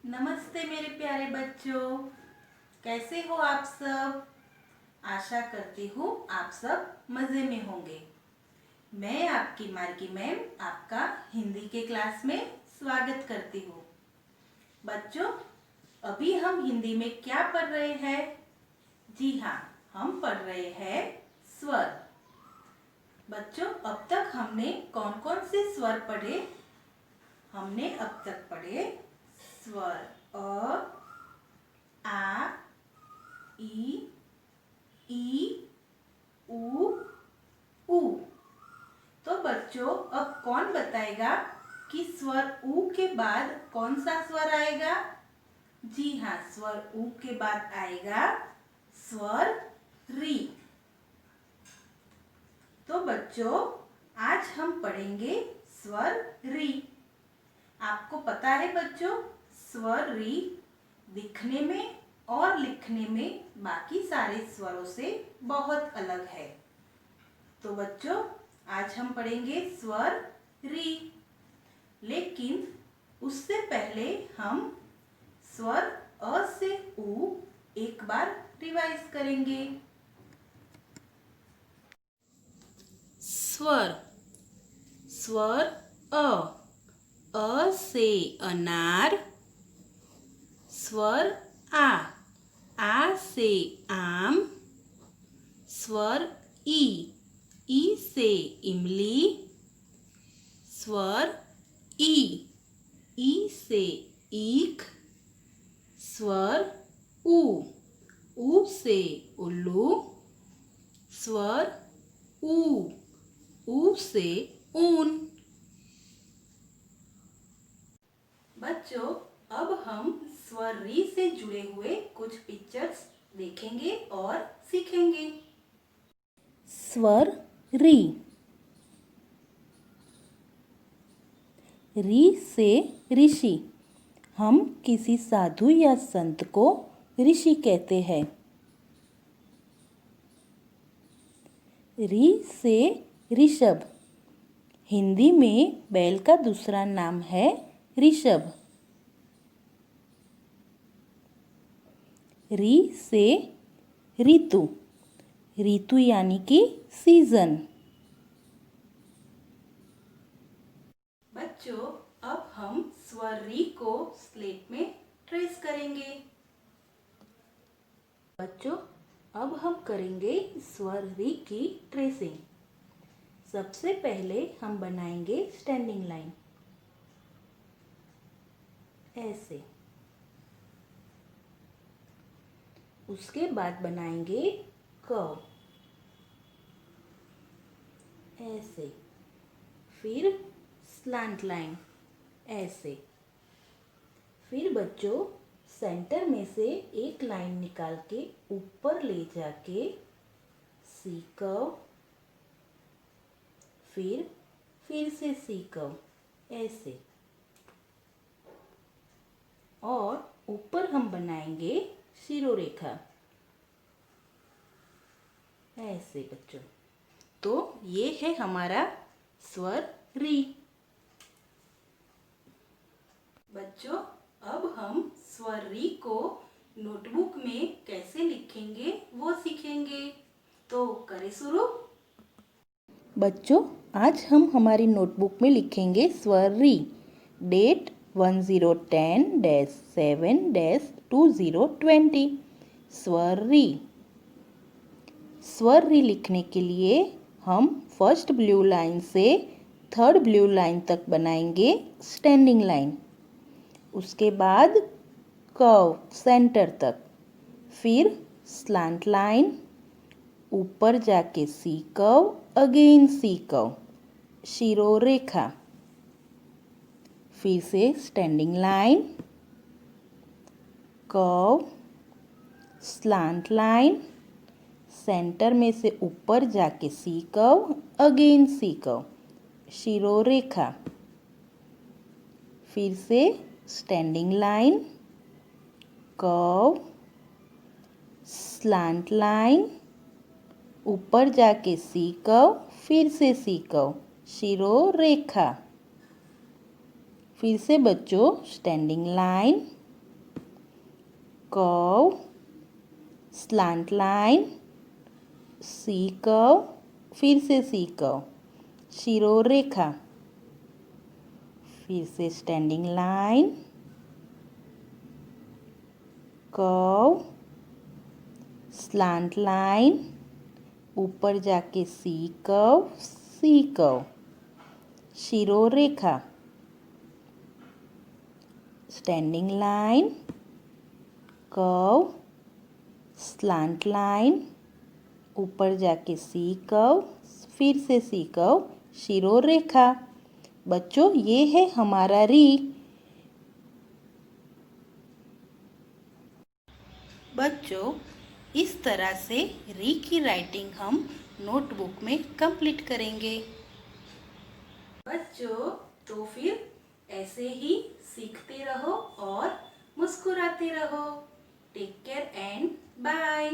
नमस्ते मेरे प्यारे बच्चों, कैसे हो आप सब। आशा करती हूँ आप सब मज़े में होंगे। मैं आपकी मार्गी मैम आपका हिंदी के क्लास में स्वागत करती हूँ। बच्चों, अभी हम हिंदी में क्या पढ़ रहे हैं? जी हाँ, हम पढ़ रहे हैं स्वर। बच्चों, अब तक हमने कौन कौन से स्वर पढ़े? हमने अब तक पढ़े स्वर अ, आ, ई, उ, ऊ। तो बच्चों, अब कौन बताएगा कि स्वर उ के बाद कौन सा स्वर आएगा? जी हाँ, स्वर उ के बाद आएगा स्वर री। तो बच्चों, आज हम पढ़ेंगे स्वर री। आपको पता है बच्चों, स्वर री दिखने में और लिखने में बाकी सारे स्वरों से बहुत अलग है। तो बच्चों, आज हम पढ़ेंगे स्वर री। लेकिन उससे पहले हम स्वर अ से उ एक बार रिवाइज करेंगे। स्वर स्वर अ से अनार। स्वर आ से आम। स्वर ई से इमली। स्वर ई से ईख। स्वर उ से उल्लू। स्वर ऊ से ऊन। बच्चों, अब हम स्वर री से जुड़े हुए कुछ पिक्चर्स देखेंगे और सीखेंगे। स्वर री। री से ऋषि। हम किसी साधु या संत को ऋषि कहते हैं। री से ऋषभ। हिंदी में बैल का दूसरा नाम है ऋषभ। री से ऋतु। ऋतु यानी कि सीजन। बच्चों, अब हम स्वर री को स्लेट में ट्रेस करेंगे। बच्चों, अब हम करेंगे स्वर री की ट्रेसिंग। सबसे पहले हम बनाएंगे स्टैंडिंग लाइन ऐसे। उसके बाद बनाएंगे कर्व ऐसे। फिर स्लैंट लाइन ऐसे। फिर बच्चों, सेंटर में से एक लाइन निकाल के ऊपर ले जाके सी कर्व। फिर से सी कर्व ऐसे। और ऊपर हम बनाएंगे शिरोरेखा ऐसे। बच्चों, तो ये है हमारा स्वर री। बच्चों, अब हम स्वर री को नोटबुक में कैसे लिखेंगे वो सीखेंगे। तो करें शुरू। बच्चों, आज हम हमारी नोटबुक में लिखेंगे स्वर री। डेट 1010-7-2020। स्वर री। स्वर री लिखने के लिए हम फर्स्ट ब्लू लाइन से थर्ड ब्लू लाइन तक बनाएंगे स्टैंडिंग लाइन। उसके बाद कर्व सेंटर तक। फिर स्लैंट लाइन। ऊपर जाके C curve, again C curve, शिरोरेखा। फिर से standing line, curve, slant line, centre में से ऊपर जाके C curve, again C curve, शिरोरेखा। फिर से standing line, curve, slant line, ऊपर जाके सी कर्व, फिर से सी कर्व, शिरोरेखा। फिर से बच्चों, standing line, curve, slant line, C curve, फिर से सी कर्व, शिरोरेखा, फिर से standing line, curve, slant line, ऊपर जाके सी कर्व, शिरोरेखा, standing line, curve, slant line, ऊपर जाके सी कर्व, फिर से सी कर्व, शिरोरेखा। बच्चों ये है हमारा री। बच्चों इस तरह से री की राइटिंग हम नोटबुक में कंप्लीट करेंगे। बच्चों तो फिर ऐसे ही सीखते रहो और मुस्कुराते रहो। Take care and bye.